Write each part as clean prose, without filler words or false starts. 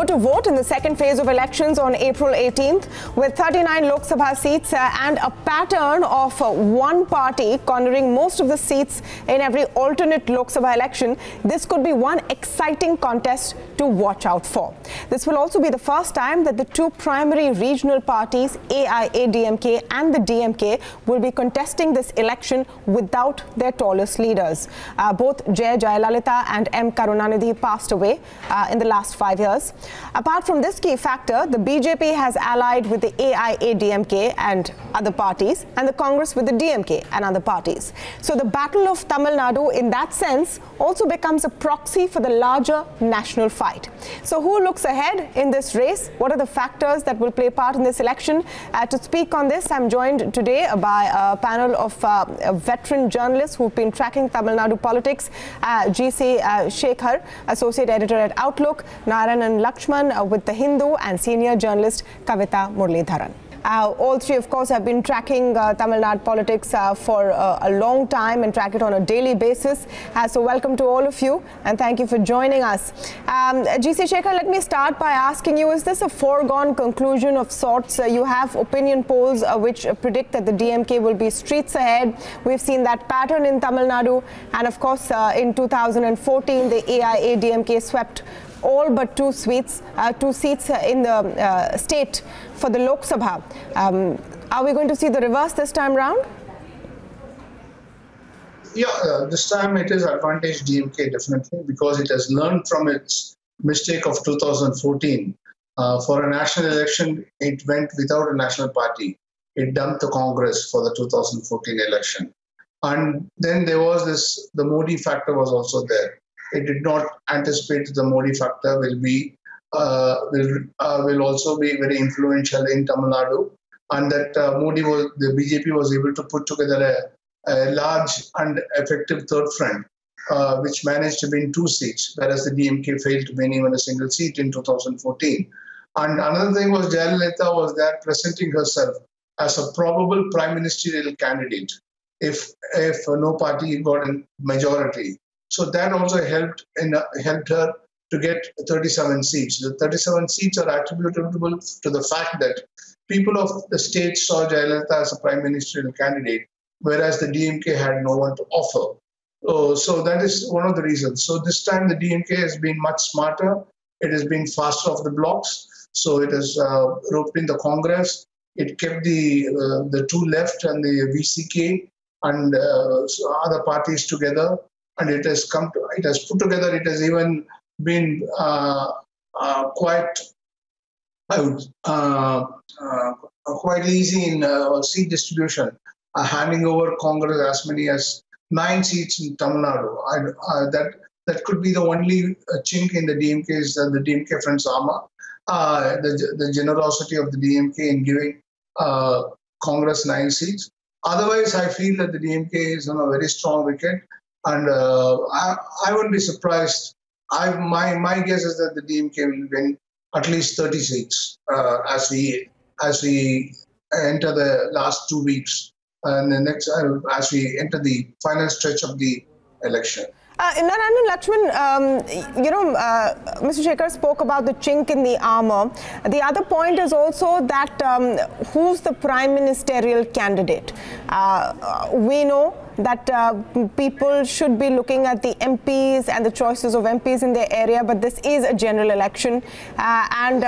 to vote in the second phase of elections on April 18th, with 39 Lok Sabha seats and a pattern of one party cornering most of the seats in every alternate Lok Sabha election. This could be one exciting contest to watch out for. This will also be the first time that the two primary regional parties, AIADMK and the DMK, will be contesting this election without their tallest leaders. Both Jai Jayalalitha and M. Karunanidhi passed away in the last 5 years. Apart from this key factor, the BJP has allied with the AIADMK and other parties, and the Congress with the DMK and other parties. So the battle of Tamil Nadu, in that sense, also becomes a proxy for the larger national fight. So who looks ahead in this race? What are the factors that will play part in this election? To speak on this, I'm joined today by a panel of veteran journalists who've been tracking Tamil Nadu politics. GC Shekhar, Associate Editor at Outlook, Narayan Lakshman with The Hindu, and senior journalist Kavitha Muralidharan. All three, of course, have been tracking Tamil Nadu politics for a long time and track it on a daily basis. So welcome to all of you and thank you for joining us. GC Shekhar, let me start by asking you, is this a foregone conclusion of sorts? You have opinion polls which predict that the DMK will be streets ahead. We've seen that pattern in Tamil Nadu, and of course in 2014 the AIADMK swept all but two seats in the state for the Lok Sabha. Are we going to see the reverse this time round? Yeah, this time it is advantage DMK definitely, because it has learned from its mistake of 2014. For a national election, it went without a national party. It dumped the Congress for the 2014 election. And then there was this, the Modi factor was also there. It did not anticipate the Modi factor will also be very influential in Tamil Nadu, and that the BJP was able to put together a large and effective third front, which managed to win 2 seats, whereas the DMK failed to win even a single seat in 2014. And another thing was Jayalalitha was there presenting herself as a probable prime ministerial candidate if no party got a majority. So that also helped her to get 37 seats. The 37 seats are attributable to the fact that people of the state saw Jayalalitha as a prime ministerial candidate, whereas the DMK had no one to offer. So that is one of the reasons. So this time the DMK has been much smarter. It has been faster off the blocks. So it has roped in the Congress. It kept the two left and the VCK and other parties together. And it has put together, it has even been quite easy in seat distribution, handing over Congress as many as 9 seats in Tamil Nadu. That could be the only chink in the DMK's, the DMK friends' armor, the generosity of the DMK in giving Congress 9 seats. Otherwise, I feel that the DMK is on a very strong wicket. And I wouldn't be surprised. My guess is that the DMK will win at least 30 seats as we enter the last 2 weeks and the next as we enter the final stretch of the election. Narayan Lakshman, Mr. Shekhar spoke about the chink in the armor. The other point is also that who's the prime ministerial candidate? We know that people should be looking at the MPs and the choices of MPs in their area, but this is a general election. And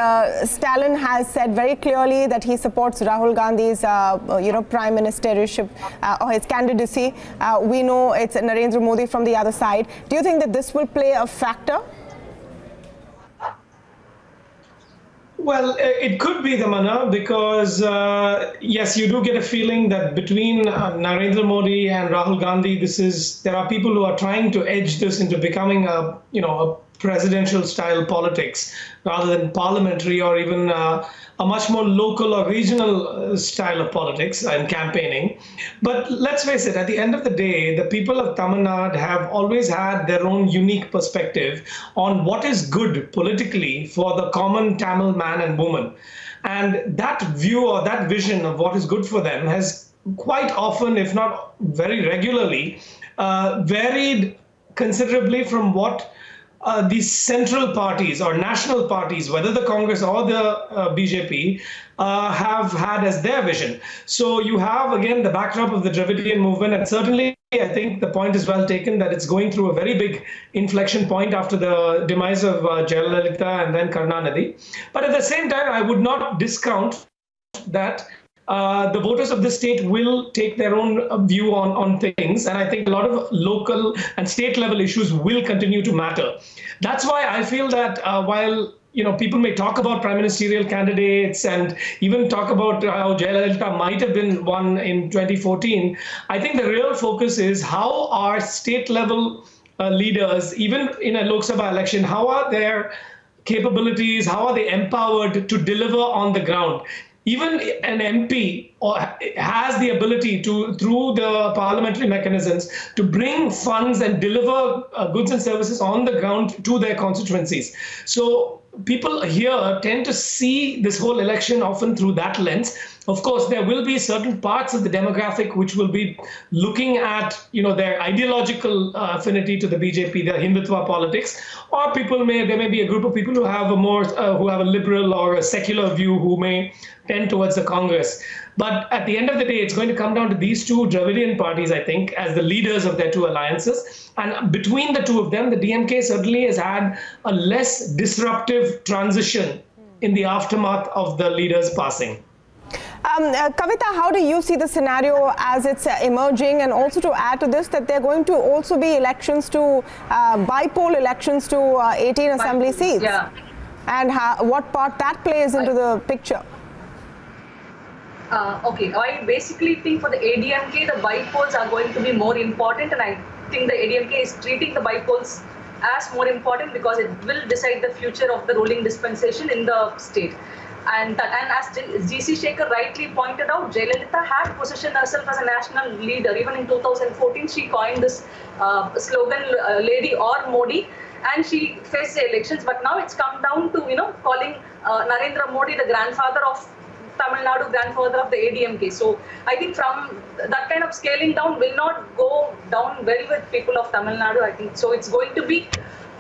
Stalin has said very clearly that he supports Rahul Gandhi's, prime ministership or his candidacy. We know it's Narendra Modi from the other side. Do you think that this will play a factor? Well, it could be the manner because, yes, you do get a feeling that between Narendra Modi and Rahul Gandhi, there are people who are trying to edge this into becoming a presidential style politics rather than parliamentary or even a much more local or regional style of politics and campaigning. But let's face it, at the end of the day, the people of Tamil Nadu have always had their own unique perspective on what is good politically for the common Tamil man and woman. And that view or that vision of what is good for them has quite often, if not very regularly, varied considerably from what these central parties or national parties, whether the Congress or the BJP, have had as their vision. So you have, again, the backdrop of the Dravidian movement, and certainly I think the point is well taken that it's going through a very big inflection point after the demise of Jayalalitha and then Karunanidhi. But at the same time, I would not discount that the voters of the state will take their own view on things. And I think a lot of local and state level issues will continue to matter. That's why I feel that while people may talk about prime ministerial candidates and even talk about how Jayalalitha might have been one in 2014, I think the real focus is how are state level leaders, even in a Lok Sabha election, how are their capabilities, how are they empowered to deliver on the ground? Even an MP has the ability to, through the parliamentary mechanisms, to bring funds and deliver goods and services on the ground to their constituencies. So people here tend to see this whole election often through that lens. Of course, there will be certain parts of the demographic which will be looking at, their ideological affinity to the BJP, their Hindutva politics, or there may be a group of people who have a liberal or a secular view who may tend towards the Congress. But at the end of the day, it's going to come down to these two Dravidian parties, I think, as the leaders of their two alliances. And between the two of them, the DMK certainly has had a less disruptive transition in the aftermath of the leaders passing. Kavitha, how do you see the scenario as it's emerging? And also to add to this, that there are going to also be elections to bypoll elections to 18 assembly seats. Yeah. And what part that plays into the picture? Okay, I basically think for the ADMK, the bypolls are going to be more important, and I think the ADMK is treating the bypolls as more important because it will decide the future of the ruling dispensation in the state. And as GC Shekhar rightly pointed out, Jayalalitha had positioned herself as a national leader. Even in 2014, she coined this slogan, Lady or Modi, and she faced the elections. But now it's come down to, calling Narendra Modi the grandfather of Tamil Nadu, grandfather of the ADMK. So I think from that kind of scaling down will not go down well with people of Tamil Nadu, I think. So it's going to be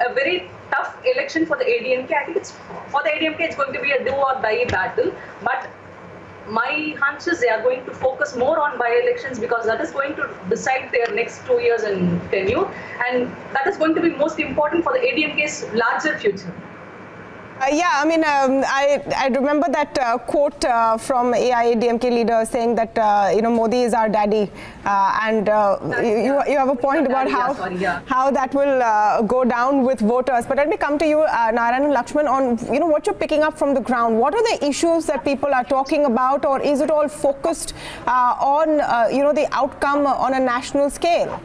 a very tough election for the ADMK. I think for the ADMK, it's going to be a do or die battle. But my hunch is they are going to focus more on by-elections because that is going to decide their next 2 years in tenure. And that is going to be most important for the ADMK's larger future. Yeah, I mean, I remember that quote from AIADMK leader saying that, Modi is our daddy. And you have a point about how that will go down with voters. But let me come to you, Narayan Lakshman, on, what you're picking up from the ground. What are the issues that people are talking about, or is it all focused on, the outcome on a national scale?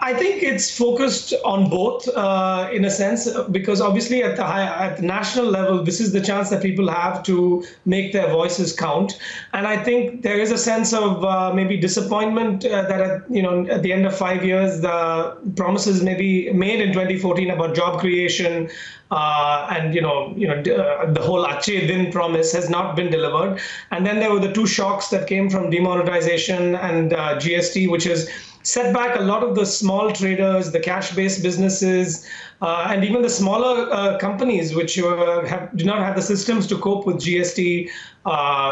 I think it's focused on both in a sense, because obviously at the national level, this is the chance that people have to make their voices count. And I think there is a sense of maybe disappointment that at the end of 5 years, the promises maybe made in 2014 about job creation and the whole Achhe Din promise has not been delivered. And then there were the two shocks that came from demonetization and GST, which has set back a lot of the small traders, the cash-based businesses, and even the smaller companies which do not have the systems to cope with GST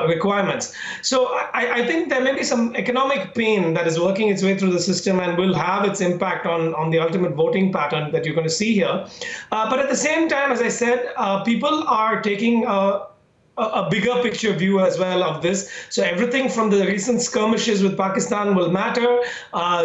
requirements. So I think there may be some economic pain that is working its way through the system and will have its impact on the ultimate voting pattern that you're going to see here. But at the same time, as I said, people are taking a bigger picture view as well of this. So everything from the recent skirmishes with Pakistan will matter.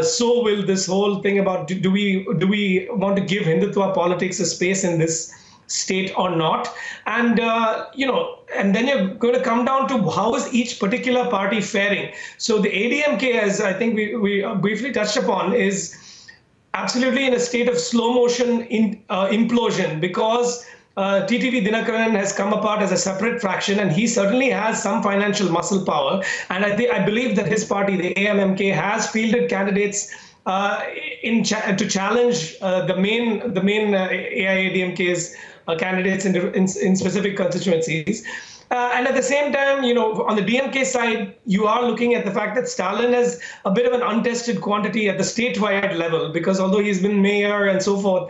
So will this whole thing about do we want to give Hindutva politics a space in this state or not? And and then you're going to come down to how is each particular party faring. So the ADMK, as I think we briefly touched upon, is absolutely in a state of slow motion implosion because TTV Dinakaran has come apart as a separate fraction, and he certainly has some financial muscle power. And I believe that his party, the AIADMK, has fielded candidates to challenge the main AIADMK's candidates in specific constituencies. And at the same time, on the DMK side, you are looking at the fact that Stalin is a bit of an untested quantity at the statewide level, because although he's been mayor and so forth,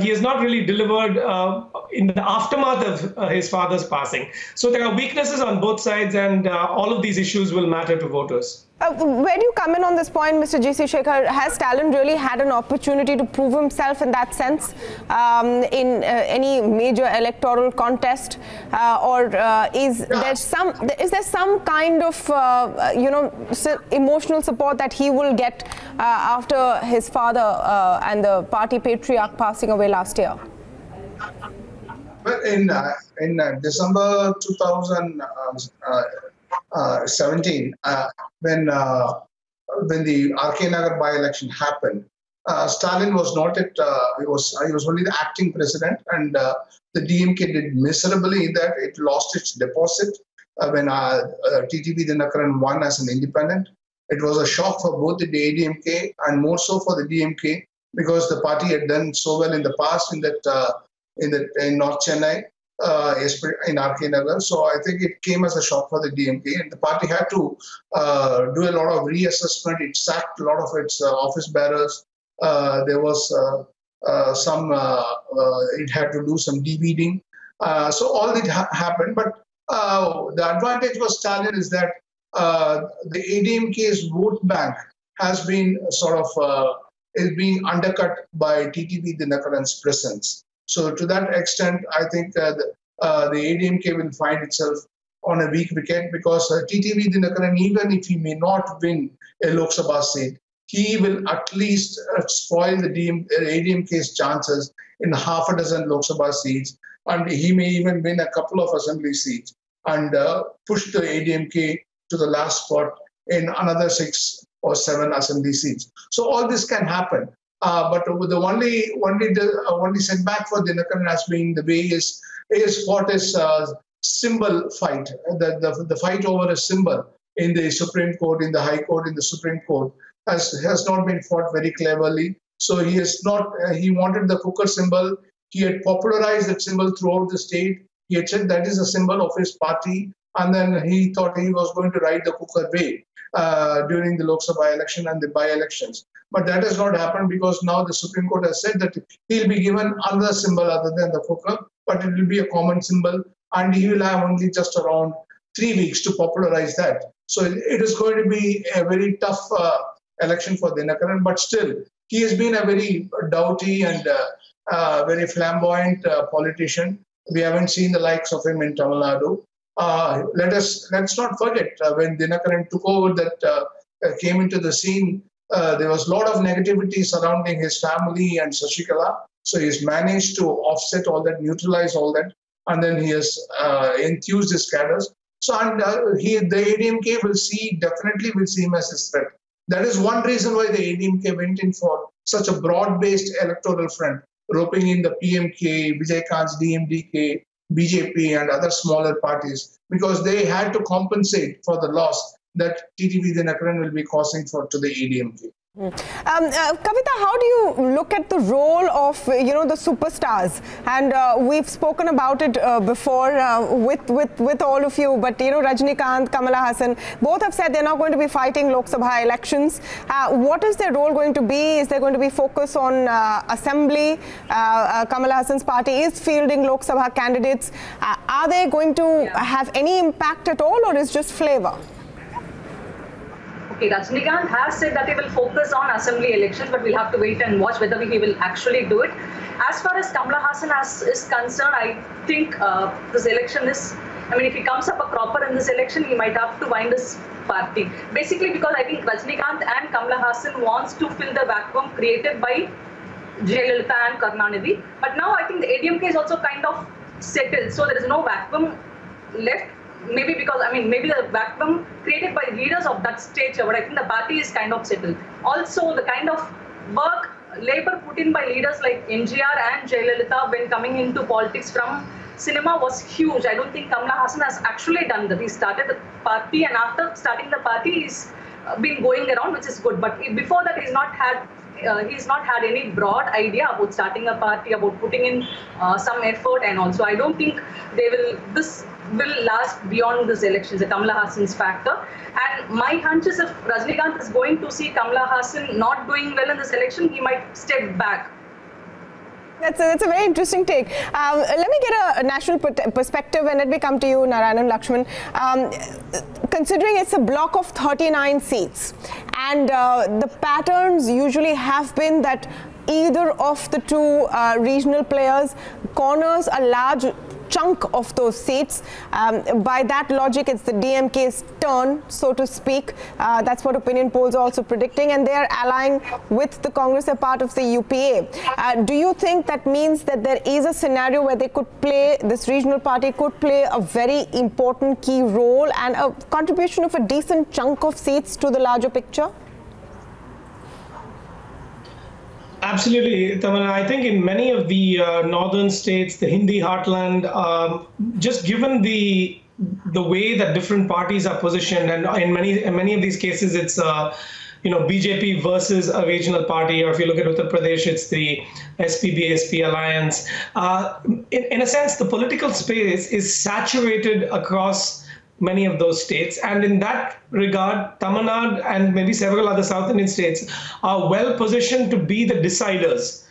he has not really delivered in the aftermath of his father's passing. So there are weaknesses on both sides, and all of these issues will matter to voters. Where do you come in on this point, Mr. G.C. Shekhar? Has Stalin really had an opportunity to prove himself in that sense in any major electoral contest, or is there some kind of emotional support that he will get after his father and the party patriarch passing away last year? Well, in December 2017, when the RK Nagar by-election happened, Stalin was not at. He was only the acting president, and the DMK did miserably in that it lost its deposit when TTV Dinakaran won as an independent. It was a shock for both the AIADMK and more so for the DMK, because the party had done so well in the past in North Chennai. In RK Nagar. So I think it came as a shock for the DMK, and the party had to do a lot of reassessment. It sacked a lot of its office bearers. There was it had to do some deweeding. So all that happened. But the advantage for Stalin is that the AIADMK's vote bank has been is being undercut by TTV Dinakaran's presence. So to that extent, I think the AIADMK will find itself on a weak wicket, because TTV Dinakaran, even if he may not win a Lok Sabha seat, he will at least spoil the AIADMK's chances in half a dozen Lok Sabha seats, and he may even win a couple of assembly seats and push the AIADMK to the last spot in another 6 or 7 assembly seats. So all this can happen. But the only setback for Dinakaran has been the way he has fought his symbol fight, the fight over a symbol in the Supreme Court, in the High Court, in the Supreme Court has not been fought very cleverly. So he is not. He wanted the cooker symbol. He had popularized that symbol throughout the state. He had said that is a symbol of his party, and then he thought he was going to ride the cooker way during the Lok Sabha election and the by-elections. But that has not happened, because now the Supreme Court has said that he'll be given another symbol other than the cooker, but it will be a common symbol, and he will have only just around 3 weeks to popularize that. So it is going to be a very tough election for Dinakaran, but still, he has been a very doughty and very flamboyant politician. We haven't seen the likes of him in Tamil Nadu. Let's not forget when Dinakaran took over, that came into the scene. There was a lot of negativity surrounding his family and Shashikala. So he's managed to offset all that, neutralize all that, and then he has enthused his cadres. So the AIADMK definitely will see him as a threat. That is one reason why the AIADMK went in for such a broad-based electoral front, roping in the PMK, Vijaykanth's DMDK, BJP, and other smaller parties, because they had to compensate for the loss that TTV Dinakaran will be causing to the AIADMK. Kavitha, how do you look at the role of the superstars? And we've spoken about it before with all of you. But Rajinikanth, Kamal, Haasan, both have said they're not going to be fighting Lok Sabha elections. What is their role going to be? Is there going to be focus on assembly? Kamal Haasan's party is fielding Lok Sabha candidates. Are they going to have any impact at all, or is just flavor? Okay, Rajinikanth has said that he will focus on assembly elections, but we'll have to wait and watch whether he will actually do it. As far as Kamal Haasan is concerned, I think this election is, if he comes up a cropper in this election, he might have to wind his party. Basically because I think Rajinikanth and Kamal Haasan wants to fill the vacuum created by Jayalalitha and Karunanidhi. But now I think the AIADMK is also kind of settled, so there is no vacuum left. Maybe because, maybe the vacuum created by leaders of that stage, but I think the party is kind of settled. Also, the kind of labor put in by leaders like MGR and Jayalalitha when coming into politics from cinema was huge. I don't think Kamal Haasan has actually done that. He started the party, and after starting the party, he's been going around, which is good. But before that, he's not had any broad idea about starting a party, about putting in some effort, and also I don't think they will. This will last beyond these elections, the Kamal Haasan's factor. And my hunch is if Rajinikanth is going to see Kamal Haasan not doing well in this election, he might step back. That's a very interesting take. Let me get a national perspective and let me come to you, Narayan Lakshman. Considering it's a block of 39 seats and the patterns usually have been that either of the two regional players corners a large chunk of those seats. By that logic, it's the DMK's turn, so to speak. That's what opinion polls are also predicting, and they're allying with the Congress, a part of the UPA. Do you think that means that there is a scenario where they could play, this regional party could play a very important key role and a contribution of a decent chunk of seats to the larger picture? Absolutely, Tamil. I think in many of the northern states, the Hindi heartland, just given the way that different parties are positioned, and in many of these cases, it's BJP versus a regional party, or if you look at Uttar Pradesh, it's the SP-BSP alliance. In a sense, the political space is saturated across many of those states. And in that regard, Tamil Nadu and maybe several other South Indian states are well positioned to be the deciders.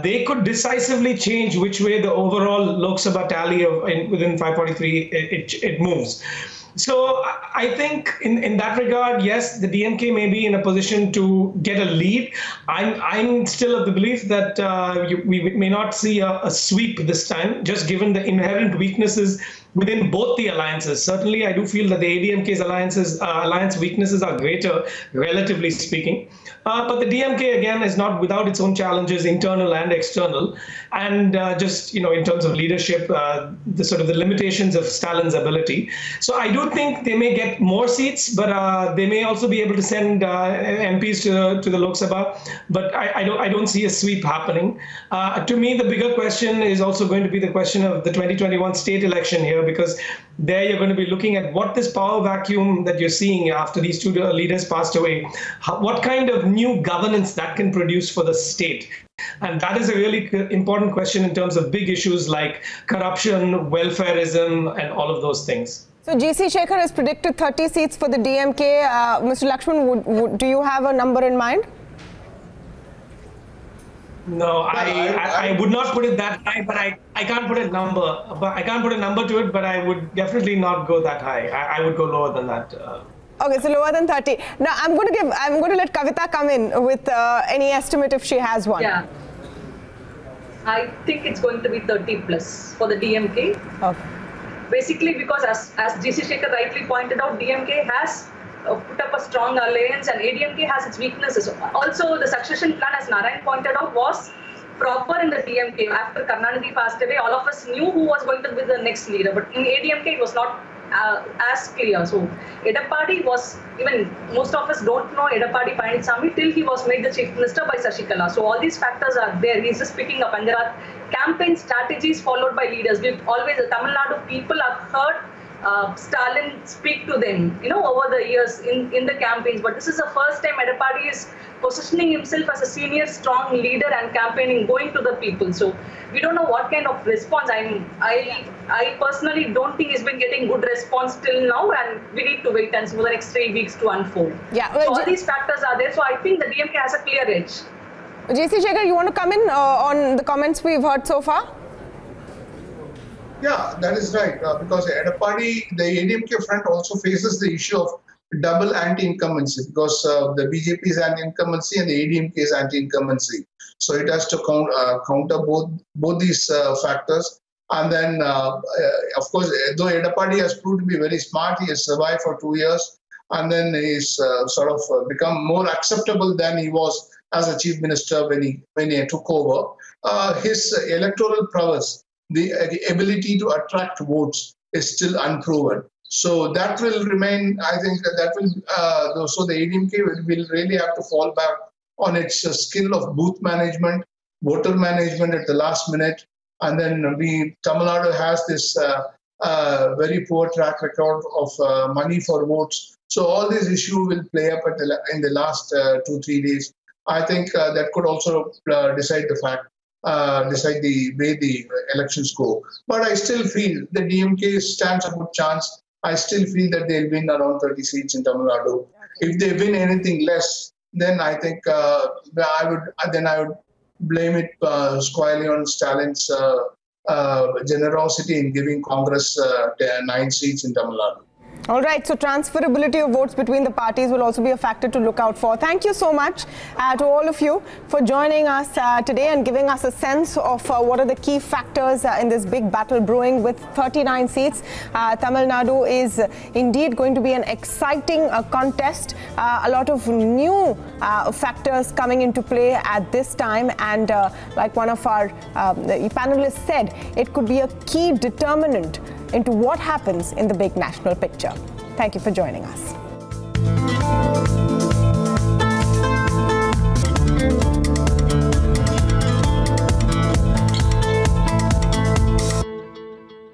They could decisively change which way the overall Lok Sabha tally within 543 it moves. So I think in that regard, yes, the DMK may be in a position to get a lead. I'm still of the belief that we may not see a sweep this time, just given the inherent weaknesses within both the alliances. Certainly, I do feel that the AIADMK's alliance weaknesses are greater, relatively speaking. But the DMK, again, is not without its own challenges, internal and external. And just, in terms of leadership, the limitations of Stalin's ability. So I do think they may get more seats, but they may also be able to send MPs to the Lok Sabha. But I don't see a sweep happening. To me, the bigger question is also going to be the question of the 2021 state election here, because there you're going to be looking at what this power vacuum that you're seeing after these two leaders passed away, what kind of new governance that can produce for the state. And that is a really important question in terms of big issues like corruption, welfareism, and all of those things. So GC Shekhar has predicted 30 seats for the DMK. Mr. Lakshman, do you have a number in mind? No, I would not put it that high, but I can't put a number. But I can't put a number to it, but I would definitely not go that high. I would go lower than that. Okay, so lower than 30. Now I'm going to let Kavitha come in with any estimate if she has one. Yeah, I think it's going to be 30 plus for the DMK. Okay. Basically, because as GC Shekhar rightly pointed out, DMK has put up a strong alliance, and AIADMK has its weaknesses. Also, the succession plan, as Narayan pointed out, was proper in the DMK. After Karnanidhi passed away, all of us knew who was going to be the next leader, but in AIADMK it was not as clear. So Edappadi was, even most of us don't know Edappadi Palaniswamy till he was made the chief minister by Shashikala. So all these factors are there. He's just picking up, and there are campaign strategies followed by leaders. We've always, the Tamil Nadu people have heard Stalin speak to them, over the years in the campaigns. But this is the first time Edappadi is positioning himself as a senior, strong leader and campaigning, going to the people. So we don't know what kind of response. I personally don't think he's been getting good response till now, and we need to wait and see for the next 3 weeks to unfold. Yeah, well, so all these factors are there. So I think the DMK has a clear edge. GC Shekhar, you want to come in on the comments we've heard so far? Yeah, that is right. Because Edappadi, the AIADMK front also faces the issue of double anti-incumbency, because the BJP is anti-incumbency and the AIADMK is anti-incumbency. So it has to counter both these factors. And then, of course, though Edappadi has proved to be very smart, he has survived for 2 years, and then he's sort of become more acceptable than he was as a chief minister when he took over. His electoral prowess, the ability to attract votes, is still unproven. So that will remain, I think that will, so the AIADMK will really have to fall back on its skill of booth management, voter management at the last minute. And then Tamil Nadu has this very poor track record of money for votes. So all these issues will play up in the last 2-3 days. I think that could also decide the fact. decide the way the elections go. But I still feel the DMK stands a good chance. I still feel that they'll win around 30 seats in Tamil Nadu. If they win anything less, then I think I would blame it squarely on Stalin's generosity in giving Congress 9 seats in Tamil Nadu. All right, so transferability of votes between the parties will also be a factor to look out for. Thank you so much to all of you for joining us today and giving us a sense of what are the key factors in this big battle brewing with 39 seats. Tamil Nadu is indeed going to be an exciting contest. A lot of new factors coming into play at this time, and like one of our panelists said, it could be a key determinant into what happens in the big national picture. Thank you for joining us.